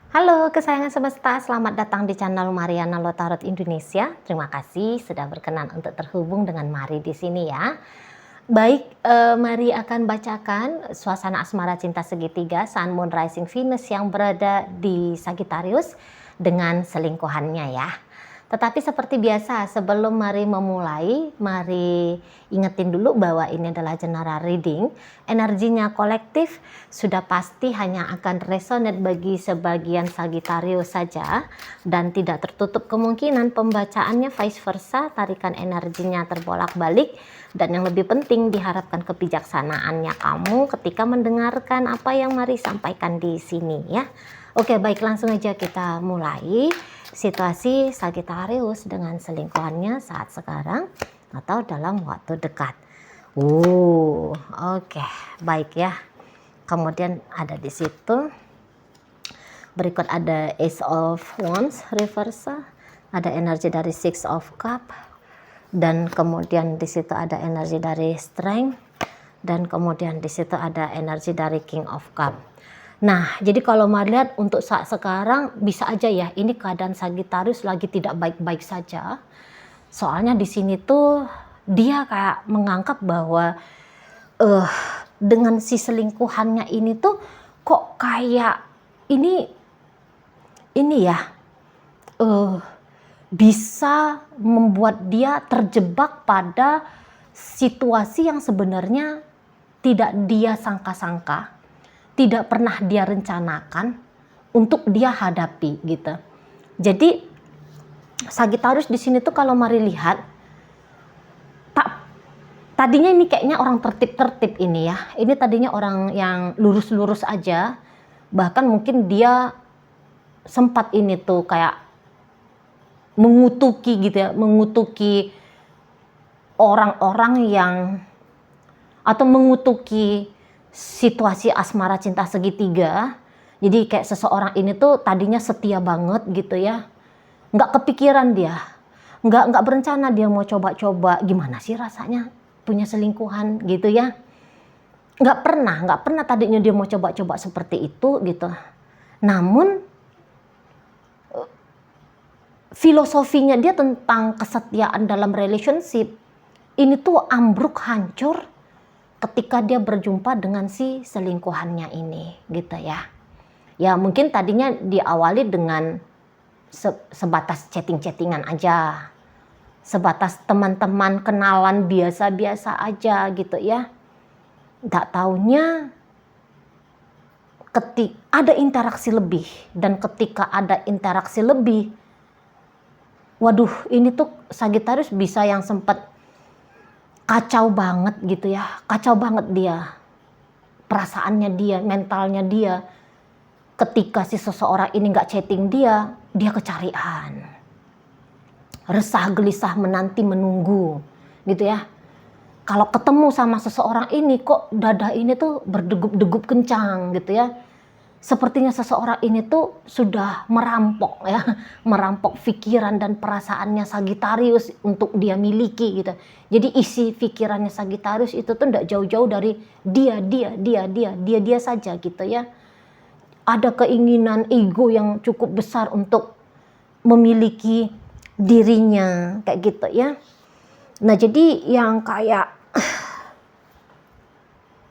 Halo kesayangan semesta, selamat datang di channel Mariana Lotarot Indonesia. Terima kasih sudah berkenan untuk terhubung dengan Mari di sini ya. Baik, Mari akan bacakan suasana asmara cinta segitiga Sun, Moon, Rising, Venus yang berada di Sagittarius dengan selingkuhannya ya. Tetapi seperti biasa, sebelum Mari memulai, Mari ingetin dulu bahwa ini adalah general reading. Energinya kolektif sudah pasti hanya akan resonate bagi sebagian Sagittarius saja dan tidak tertutup kemungkinan pembacaannya vice versa, tarikan energinya terbolak-balik, dan yang lebih penting diharapkan kebijaksanaannya kamu ketika mendengarkan apa yang Mari sampaikan di sini ya. Oke, baik, langsung aja kita mulai. Situasi Sagittarius dengan selingkuhannya saat sekarang atau dalam waktu dekat. Oke, baik ya. Kemudian ada di situ. Berikut ada Ace of Wands reversal, ada energi dari Six of Cup, dan kemudian di situ ada energi dari Strength, dan kemudian di situ ada energi dari King of Cup. Nah, jadi kalau Mari lihat untuk saat sekarang bisa aja ya, ini keadaan Sagittarius lagi tidak baik-baik saja. Soalnya di sini tuh dia kayak menganggap bahwa dengan si selingkuhannya ini tuh kok kayak ini ya bisa membuat dia terjebak pada situasi yang sebenarnya tidak dia sangka-sangka, tidak pernah dia rencanakan untuk dia hadapi gitu. Jadi Sagittarius di sini tuh kalau Mari lihat, tadinya ini kayaknya orang tertib-tertib ini ya. Ini tadinya orang yang lurus-lurus aja. Bahkan mungkin dia sempat ini tuh kayak mengutuki gitu ya, mengutuki orang-orang yang atau mengutuki situasi asmara cinta segitiga. Jadi kayak seseorang ini tuh tadinya setia banget gitu ya, nggak kepikiran dia, nggak berencana dia mau coba-coba gimana sih rasanya punya selingkuhan gitu ya, nggak pernah tadinya dia mau coba-coba seperti itu gitu. Namun filosofinya dia tentang kesetiaan dalam relationship ini tuh ambruk, hancur ketika dia berjumpa dengan si selingkuhannya ini gitu ya. Ya mungkin tadinya diawali dengan sebatas chatting-chattingan aja, sebatas teman-teman kenalan biasa-biasa aja gitu ya. Nggak taunya ada interaksi lebih, dan ketika ada interaksi lebih, waduh ini tuh Sagittarius bisa yang sempat kacau banget gitu ya, kacau banget dia, perasaannya dia, mentalnya dia. Ketika si seseorang ini nggak chatting dia kecarian, resah gelisah menanti menunggu gitu ya. Kalau ketemu sama seseorang ini kok dada ini tuh berdegup-degup kencang gitu ya. Sepertinya seseorang ini tuh sudah merampok ya, merampok pikiran dan perasaannya Sagittarius untuk dia miliki gitu. Jadi isi pikirannya Sagittarius itu tuh nggak jauh-jauh dari dia saja gitu ya. Ada keinginan ego yang cukup besar untuk memiliki dirinya kayak gitu ya. Nah jadi yang kayak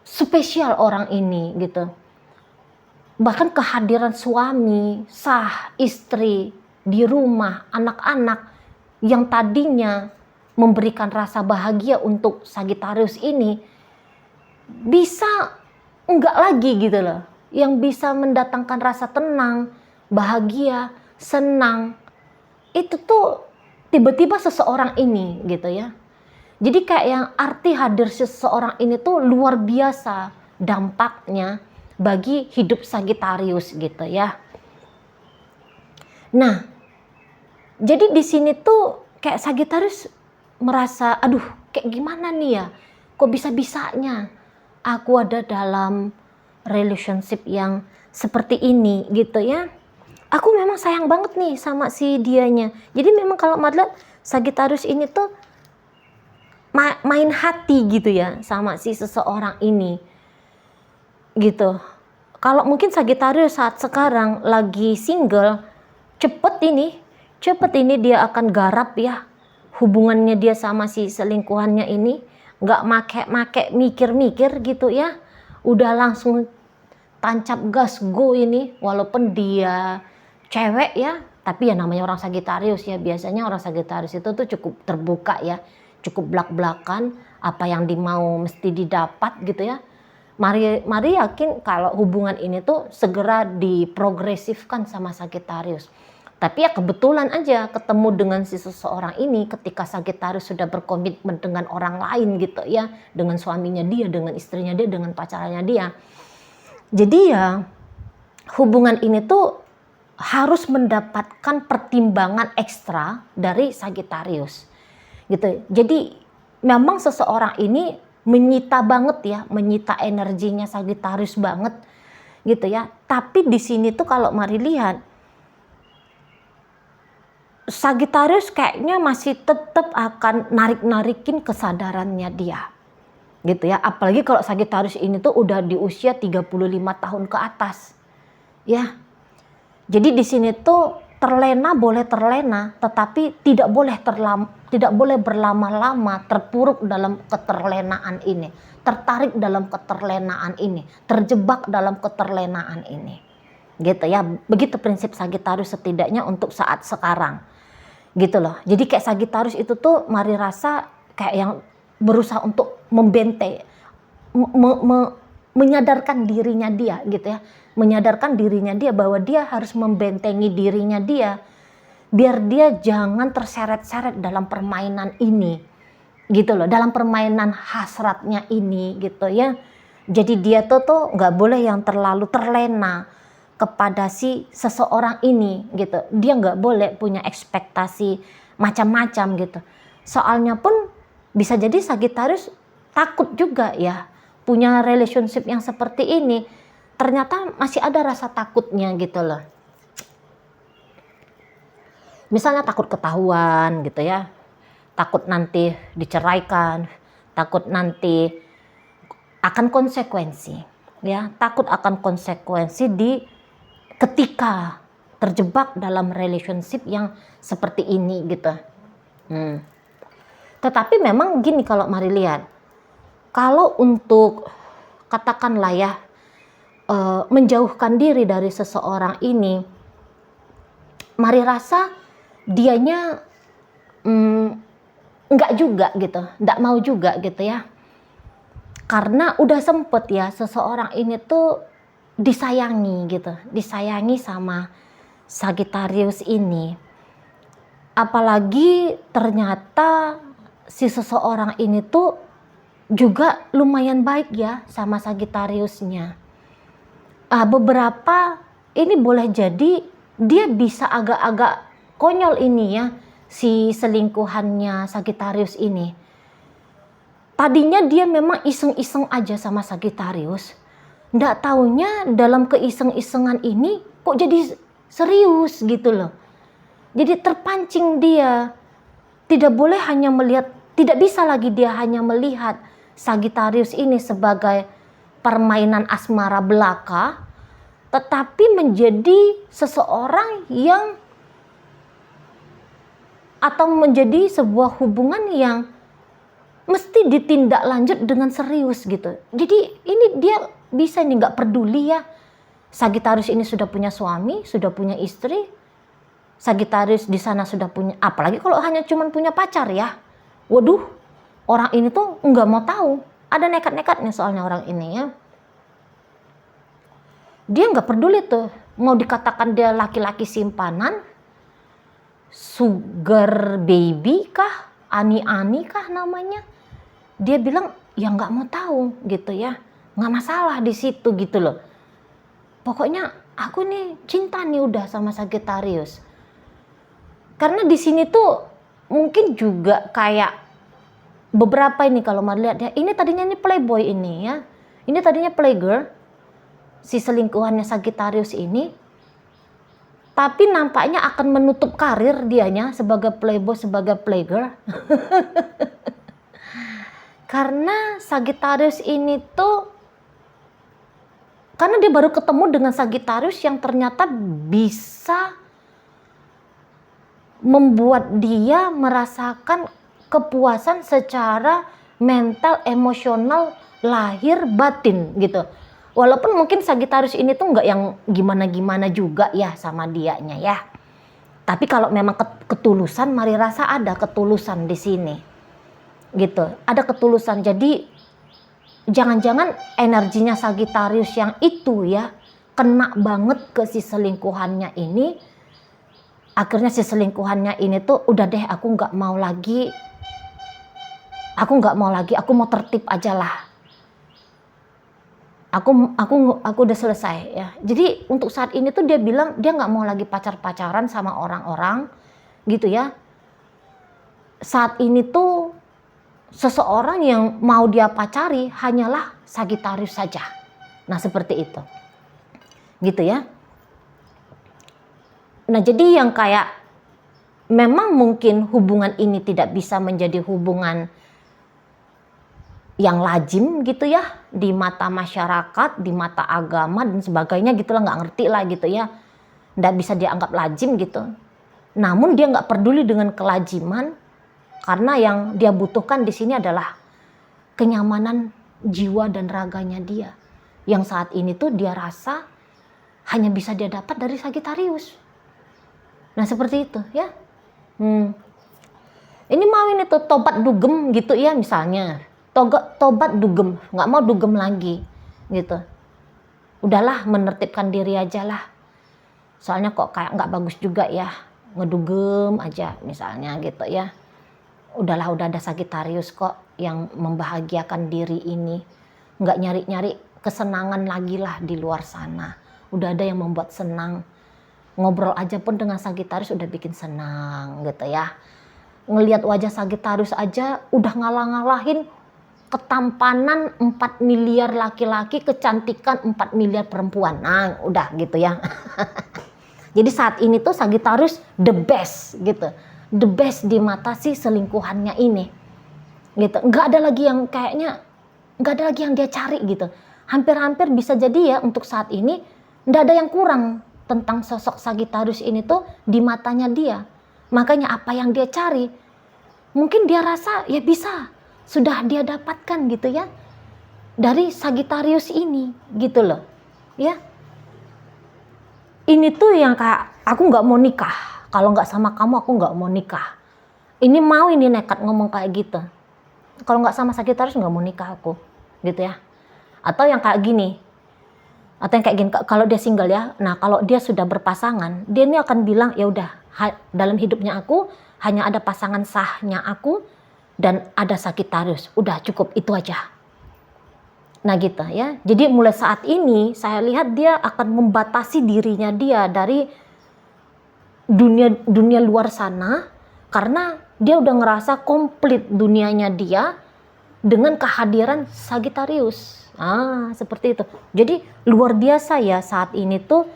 spesial orang ini gitu. Bahkan kehadiran suami, sah, istri di rumah, anak-anak yang tadinya memberikan rasa bahagia untuk Sagittarius ini bisa enggak lagi gitu loh. Yang bisa mendatangkan rasa tenang, bahagia, senang. Itu tuh tiba-tiba seseorang ini gitu ya. Jadi kayak yang arti hadir seseorang ini tuh luar biasa dampaknya bagi hidup Sagittarius gitu ya. Nah, jadi di sini tuh kayak Sagittarius merasa, aduh kayak gimana nih ya, kok bisa-bisanya aku ada dalam relationship yang seperti ini gitu ya. Aku memang sayang banget nih sama si dianya. Jadi memang kalau Madlat Sagittarius ini tuh main hati gitu ya sama si seseorang ini gitu. Kalau mungkin Sagittarius saat sekarang lagi single, cepet ini dia akan garap ya hubungannya dia sama si selingkuhannya ini, nggak make mikir-mikir gitu ya, udah langsung tancap gas go ini, walaupun dia cewek ya, tapi ya namanya orang Sagittarius ya, biasanya orang Sagittarius itu tuh cukup terbuka ya, cukup blak-blakan, apa yang dimau mesti didapat gitu ya. Mari yakin kalau hubungan ini tuh segera diprogresifkan sama Sagittarius. Tapi ya kebetulan aja ketemu dengan si seseorang ini ketika Sagittarius sudah berkomitmen dengan orang lain gitu ya, dengan suaminya dia, dengan istrinya dia, dengan pacarnya dia. Jadi ya hubungan ini tuh harus mendapatkan pertimbangan ekstra dari Sagittarius gitu. Jadi memang seseorang ini menyita banget ya, menyita energinya Sagittarius banget gitu ya. Tapi di sini tuh kalau mari lihat, Sagittarius kayaknya masih tetap akan narik-narikin kesadarannya dia gitu ya. Apalagi kalau Sagittarius ini tuh udah di usia 35 tahun ke atas ya. Jadi di sini tuh terlena boleh terlena, tetapi tidak boleh berlama-lama terpuruk dalam keterlenaan ini, tertarik dalam keterlenaan ini, terjebak dalam keterlenaan ini. Gitu ya. Begitu prinsip Sagittarius setidaknya untuk saat sekarang. Gitu loh. Jadi kayak Sagittarius itu tuh mari rasa kayak yang berusaha untuk membentengi, menyadarkan dirinya dia gitu ya. Menyadarkan dirinya dia bahwa dia harus membentengi dirinya dia biar dia jangan terseret-seret dalam permainan ini gitu loh, dalam permainan hasratnya ini gitu ya. Jadi dia tuh nggak boleh yang terlalu terlena kepada si seseorang ini gitu. Dia nggak boleh punya ekspektasi macam-macam gitu. Soalnya pun bisa jadi Sagittarius takut juga ya punya relationship yang seperti ini. Ternyata masih ada rasa takutnya gitu loh. Misalnya takut ketahuan gitu ya. Takut nanti diceraikan, takut nanti akan konsekuensi ya, takut akan konsekuensi ketika terjebak dalam relationship yang seperti ini gitu. Tetapi memang gini kalau mari lihat, kalau untuk katakanlah ya menjauhkan diri dari seseorang ini, mari rasa dianya enggak juga gitu, enggak mau juga gitu ya. Karena udah sempet ya seseorang ini tuh disayangi gitu, disayangi sama Sagittarius ini. Apalagi ternyata si seseorang ini tuh juga lumayan baik ya sama Sagittariusnya. Beberapa ini boleh jadi dia bisa agak-agak konyol ini ya, si selingkuhannya Sagittarius ini. Tadinya dia memang iseng-iseng aja sama Sagittarius. Nggak taunya dalam keiseng-isengan ini kok jadi serius gitu loh. Jadi terpancing dia. Tidak boleh hanya melihat, tidak bisa lagi dia hanya melihat Sagittarius ini sebagai permainan asmara belaka, tetapi menjadi seseorang yang atau menjadi sebuah hubungan yang mesti ditindaklanjut dengan serius gitu. Jadi ini dia bisa nih nggak peduli ya. Sagittarius ini sudah punya suami, sudah punya istri. Sagittarius di sana sudah punya, apalagi kalau hanya cuma punya pacar ya. Waduh, orang ini tuh nggak mau tahu. Ada nekat-nekatnya soalnya orang ini ya. Dia nggak peduli tuh, mau dikatakan dia laki-laki simpanan, sugar baby kah, ani-ani kah namanya. Dia bilang ya nggak mau tahu gitu ya, nggak masalah di situ gitu loh. Pokoknya aku nih cinta nih udah sama Sagittarius. Karena di sini tuh mungkin juga kayak beberapa ini kalau mau lihat ya, ini tadinya ini playboy ini ya, ini tadinya playgirl, si selingkuhannya Sagittarius ini. Tapi nampaknya akan menutup karir dianya sebagai playboy, sebagai playgirl. Karena Sagittarius ini tuh Karena dia baru ketemu dengan Sagittarius yang ternyata bisa membuat dia merasakan kepuasan secara mental, emosional, lahir, batin gitu. Walaupun mungkin Sagittarius ini tuh nggak yang gimana-gimana juga ya sama dianya ya. Tapi kalau memang ketulusan, mari rasa ada ketulusan di sini. Gitu, ada ketulusan. Jadi jangan-jangan energinya Sagittarius yang itu ya kena banget ke si selingkuhannya ini. Akhirnya si selingkuhannya ini tuh udah deh, aku nggak mau lagi, aku mau tertib aja lah. Aku udah selesai ya. Jadi untuk saat ini tuh dia bilang dia nggak mau lagi pacaran sama orang-orang gitu ya. Saat ini tuh seseorang yang mau dia pacari hanyalah Sagittarius saja. Nah seperti itu, gitu ya. Nah jadi yang kayak memang mungkin hubungan ini tidak bisa menjadi hubungan yang lazim gitu ya di mata masyarakat, di mata agama dan sebagainya gitulah, nggak ngerti lah gitu ya, nggak bisa dianggap lazim gitu. Namun dia nggak peduli dengan kelaziman karena yang dia butuhkan di sini adalah kenyamanan jiwa dan raganya dia yang saat ini tuh dia rasa hanya bisa dia dapat dari Sagittarius. Nah seperti itu ya. Ini mau ini tuh tobat dugem gitu ya misalnya. Tobat dugem, nggak mau dugem lagi gitu. Udahlah menertibkan diri aja lah. Soalnya kok kayak nggak bagus juga ya ngedugem aja misalnya gitu ya. Udahlah, udah ada Sagittarius kok yang membahagiakan diri ini. Nggak nyari-nyari kesenangan lagi lah di luar sana. Udah ada yang membuat senang. Ngobrol aja pun dengan Sagittarius udah bikin senang gitu ya. Ngelihat wajah Sagittarius aja udah ngalah-ngalahin ketampanan 4 miliar laki-laki, kecantikan 4 miliar perempuan. Nah, udah gitu ya. Jadi saat ini tuh Sagittarius the best gitu. The best di mata si selingkuhannya ini. Gitu. Nggak ada lagi yang kayaknya, nggak ada lagi yang dia cari gitu. Hampir-hampir bisa jadi ya untuk saat ini nggak ada yang kurang tentang sosok Sagittarius ini tuh di matanya dia. Makanya apa yang dia cari, mungkin dia rasa ya bisa, sudah dia dapatkan gitu ya dari Sagittarius ini gitu loh ya. Ini tuh yang kayak aku nggak mau nikah, kalau nggak sama kamu aku nggak mau nikah. Ini mau ini nekat ngomong kayak gitu, kalau nggak sama Sagittarius nggak mau nikah aku gitu ya. Atau yang kayak gini, kalau dia single ya, nah kalau dia sudah berpasangan dia ini akan bilang ya udah, dalam hidupnya aku hanya ada pasangan sahnya aku dan ada Sagittarius, udah cukup itu aja. Nah gitu ya. Jadi mulai saat ini saya lihat dia akan membatasi dirinya dia dari dunia luar sana karena dia udah ngerasa komplit dunianya dia dengan kehadiran Sagittarius. Seperti itu. Jadi luar biasa ya saat ini tuh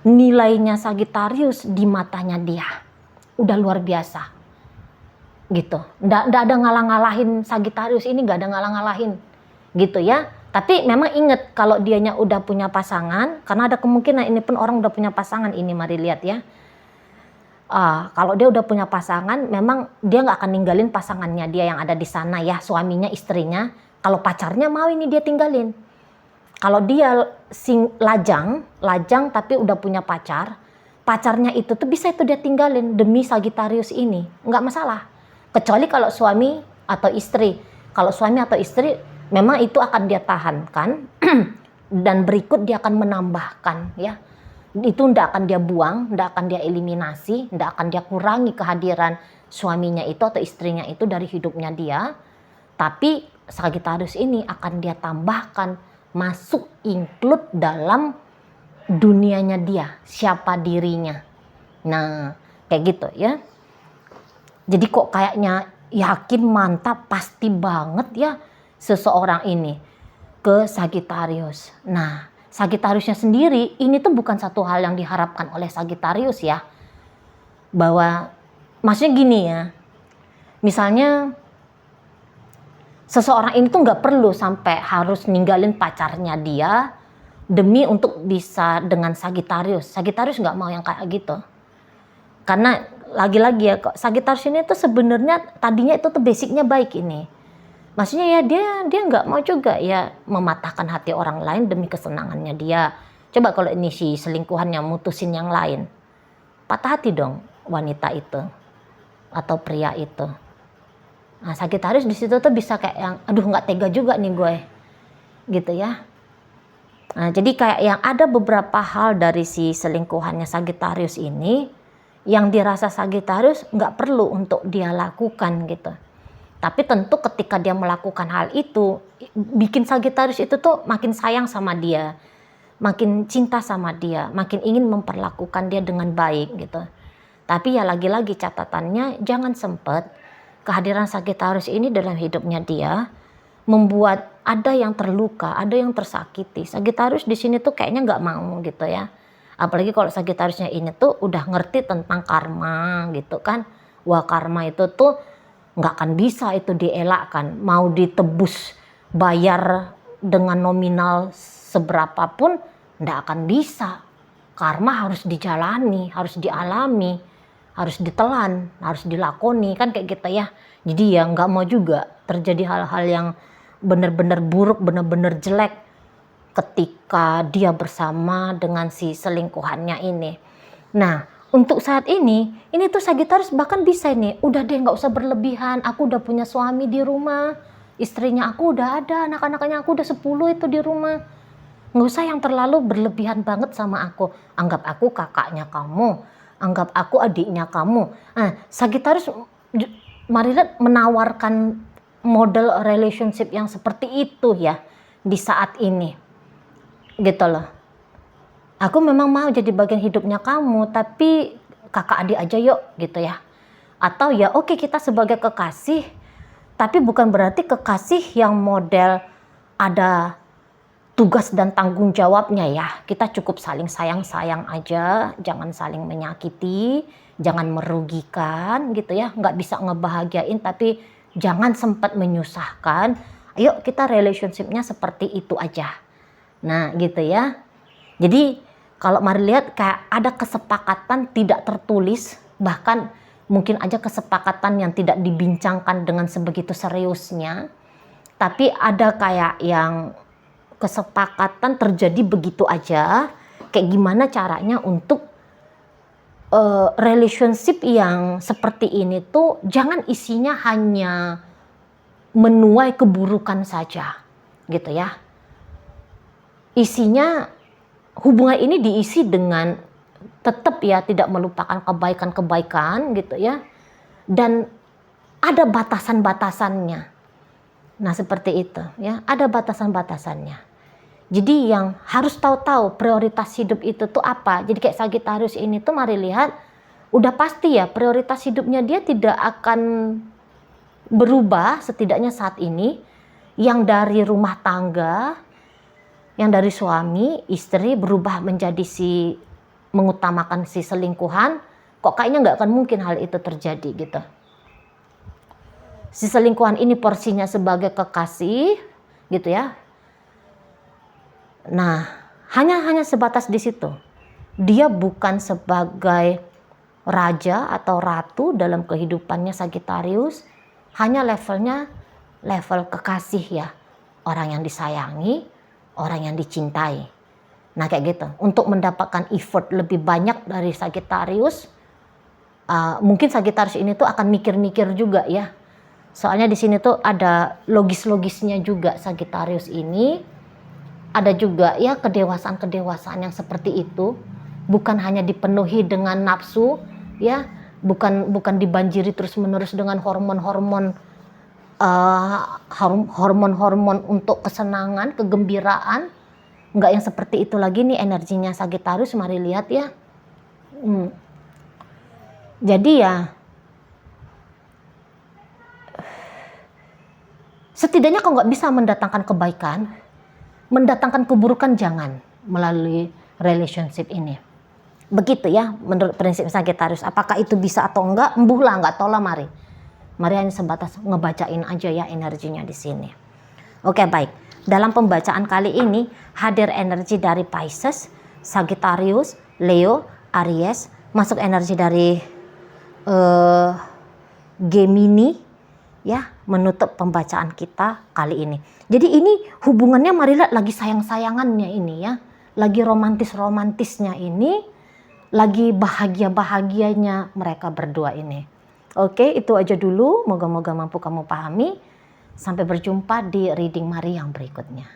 nilainya Sagittarius di matanya dia. Udah luar biasa. Gitu, nggak ada ngalah-ngalahin Sagittarius ini, nggak ada ngalah-ngalahin gitu ya. Tapi memang ingat kalau dianya udah punya pasangan, karena ada kemungkinan ini pun orang udah punya pasangan ini, mari lihat ya. Kalau dia udah punya pasangan, memang dia nggak akan ninggalin pasangannya dia yang ada di sana ya, suaminya, istrinya. Kalau pacarnya mau ini dia tinggalin. Kalau dia lajang tapi udah punya pacarnya itu tuh bisa itu dia tinggalin demi Sagittarius ini, nggak masalah. Kecuali kalau suami atau istri. Kalau suami atau istri memang itu akan dia tahankan dan berikut dia akan menambahkan ya. Itu ndak akan dia buang, ndak akan dia eliminasi, ndak akan dia kurangi kehadiran suaminya itu atau istrinya itu dari hidupnya dia. Tapi Sagittarius ini akan dia tambahkan, masuk include dalam dunianya dia, siapa dirinya. Nah, kayak gitu ya. Jadi kok kayaknya yakin, mantap, pasti banget ya seseorang ini ke Sagittarius. Nah, Sagittariusnya sendiri ini tuh bukan satu hal yang diharapkan oleh Sagittarius ya. Bahwa maksudnya gini ya. Misalnya seseorang ini tuh nggak perlu sampai harus ninggalin pacarnya dia demi untuk bisa dengan Sagittarius. Sagittarius nggak mau yang kayak gitu. Karena lagi-lagi ya, Sagittarius ini tuh sebenarnya tadinya itu tuh basicnya baik ini. Maksudnya ya dia nggak mau juga ya mematahkan hati orang lain demi kesenangannya dia. Coba kalau ini si selingkuhannya mutusin yang lain, patah hati dong wanita itu atau pria itu. Nah, Sagittarius di situ tuh bisa kayak yang aduh nggak tega juga nih gue, gitu ya. Nah, jadi kayak yang ada beberapa hal dari si selingkuhannya Sagittarius ini yang dirasa Sagittarius nggak perlu untuk dia lakukan gitu. Tapi tentu ketika dia melakukan hal itu, bikin Sagittarius itu tuh makin sayang sama dia, makin cinta sama dia, makin ingin memperlakukan dia dengan baik gitu. Tapi ya lagi-lagi catatannya jangan sempet kehadiran Sagittarius ini dalam hidupnya dia membuat ada yang terluka, ada yang tersakiti. Sagittarius di sini tuh kayaknya nggak mau gitu ya. Apalagi kalau Sagittariusnya ini tuh udah ngerti tentang karma gitu kan. Wah, karma itu tuh nggak akan bisa itu dielakkan. Mau ditebus bayar dengan nominal seberapapun nggak akan bisa. Karma harus dijalani, harus dialami, harus ditelan, harus dilakoni kan kayak gitu ya. Jadi ya nggak mau juga terjadi hal-hal yang benar-benar buruk, benar-benar jelek ketika dia bersama dengan si selingkuhannya ini. Nah, untuk saat ini tuh Sagittarius bahkan bisa nih, udah deh nggak usah berlebihan, aku udah punya suami di rumah, istrinya aku udah ada, anak-anaknya aku udah 10 itu di rumah. Nggak usah yang terlalu berlebihan banget sama aku, anggap aku kakaknya kamu, anggap aku adiknya kamu. Nah, Sagittarius mari lihat menawarkan model relationship yang seperti itu ya di saat ini gitu loh. Aku memang mau jadi bagian hidupnya kamu, tapi kakak adik aja yuk gitu ya. Atau ya oke, kita sebagai kekasih, tapi bukan berarti kekasih yang model ada tugas dan tanggung jawabnya ya. Kita cukup saling sayang-sayang aja, jangan saling menyakiti, jangan merugikan gitu ya. Nggak bisa ngebahagiain tapi jangan sempat menyusahkan. Ayo kita relationshipnya seperti itu aja. Nah gitu ya. Jadi kalau mari lihat kayak ada kesepakatan tidak tertulis, bahkan mungkin aja kesepakatan yang tidak dibincangkan dengan sebegitu seriusnya. Tapi ada kayak yang kesepakatan terjadi begitu aja. Kayak gimana caranya untuk relationship yang seperti ini tuh jangan isinya hanya menuai keburukan saja gitu ya. Isinya hubungan ini diisi dengan tetap ya tidak melupakan kebaikan-kebaikan gitu ya. Dan ada batasan-batasannya. Nah seperti itu ya, ada batasan-batasannya. Jadi yang harus tahu-tahu prioritas hidup itu tuh apa. Jadi kayak Sagittarius ini tuh mari lihat, udah pasti ya prioritas hidupnya dia tidak akan berubah setidaknya saat ini. Yang dari rumah tangga, yang dari suami, istri berubah menjadi si mengutamakan si selingkuhan. Kok kayaknya nggak akan mungkin hal itu terjadi gitu. Si selingkuhan ini porsinya sebagai kekasih gitu ya. Nah, hanya sebatas di situ. Dia bukan sebagai raja atau ratu dalam kehidupannya Sagittarius, hanya levelnya level kekasih ya. Orang yang disayangi, orang yang dicintai. Nah, kayak gitu. Untuk mendapatkan effort lebih banyak dari Sagittarius, mungkin Sagittarius ini tuh akan mikir-mikir juga ya. Soalnya di sini tuh ada logis-logisnya juga Sagittarius ini. Ada juga ya kedewasaan-kedewasaan yang seperti itu, bukan hanya dipenuhi dengan nafsu ya, bukan dibanjiri terus-menerus dengan hormon-hormon untuk kesenangan, kegembiraan. Enggak yang seperti itu lagi nih energinya Sagittarius, mari lihat ya. Jadi ya setidaknya kalau nggak bisa mendatangkan kebaikan, mendatangkan keburukan jangan melalui relationship ini. Begitu ya menurut prinsip Sagittarius. Apakah itu bisa atau enggak? Embuhlah, enggak tahu lah mari. Mari hanya sebatas ngebacain aja ya energinya di sini. Oke, baik. dalam pembacaan kali ini hadir energi dari Pisces, Sagittarius, Leo, Aries, masuk energi dari Gemini, ya, menutup pembacaan kita kali ini. Jadi ini hubungannya mari lihat lagi sayang-sayangannya ini ya, lagi romantis-romantisnya ini, lagi bahagia-bahagianya mereka berdua ini. Oke, itu aja dulu. Moga-moga mampu kamu pahami. Sampai berjumpa di reading Mari yang berikutnya.